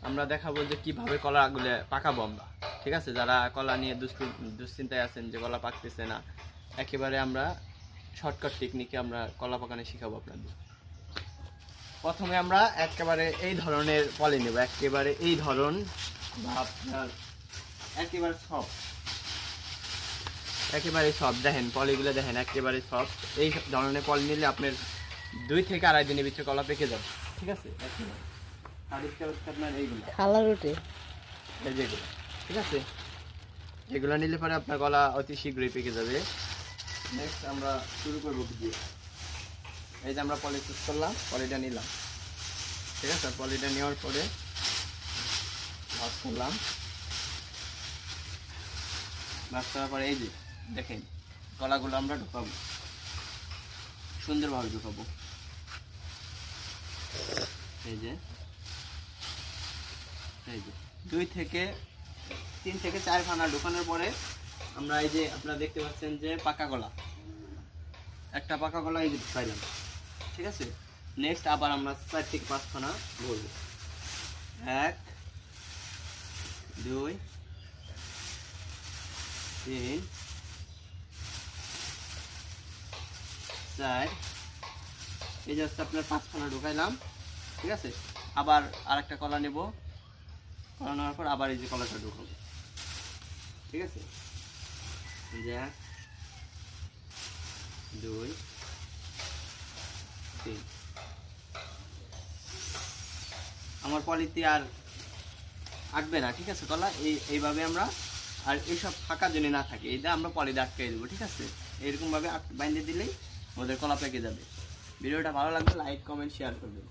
আমরা দেখাবো যে কিভাবে কলাগুলো পাকাবো আমরা। ঠিক আছে, যারা কলা নিয়ে দুশ্চিন্তায় আছেন যে কলা পাকতেছে না, একেবারে আমরা শর্টকাট টেকনিকে আমরা কলা পাকানো শিখাবো আপনাদের। প্রথমে আমরা একেবারে এই ধরনের পলি নেব, একেবারে এই ধরন বা আপনার একেবারে সফট দেখেন, পলিগুলো দেখেন একেবারে সফট। এই ধরনের পলি নিলে আপনার 2 থেকে আড়াই দিনের ভিতরে কলা পেকে যাবে। ঠিক আছে, আপনার এইগুলো খালার উঠে এই যেগুলো, ঠিক আছে, এগুলো নিলে পরে আপনার কলা অতি শীঘ্রই পেকে যাবে। নেক্সট আমরা শুরু করবো দিয়ে, এই যে আমরা পলি চুজ করলাম, পলিটা নিলাম। ঠিক আছে, পলিটা নেওয়ার পরে ভাজ করলাম, ভাজ করার পরে এই যে দেখেন কলাগুলো আমরা ঢুকাবো, সুন্দরভাবে ঢুকাবো। এই যে 2 থেকে 3 থেকে 4 ফানা ঢুকানোর পরে আমরা এই যে আপনারা দেখতে পাচ্ছেন যে পাকা কলা, একটা পাকা কলা এই যে ঢুকাইলাম। ঠিক আছে, নেক্সট আবার আমরা 4 থেকে 5 ফানা ভরবো। 1 2 3 4, এই যে আপনার 5 ফানা ঢুকাইলাম। ঠিক আছে, আবার আরেকটা কলা নেব, কলা নেওয়ার পর আবার এই যে কলাটা ঢুকাবো। ঠিক আছে, 1 2 3, আমার পলিতে আর আটবে না। ঠিক আছে, কলা এইভাবে আমরা, আর এইসব ফাঁকা জন্য না থাকে, এইটা আমরা পলিতে আটকে দেবো। ঠিক আছে, এরকম ভাবে বাইন্ধে দিলেই ওদের কলা পেকে যাবে। ভিডিওটা ভালো লাগলে লাইক কমেন্ট শেয়ার করবেন।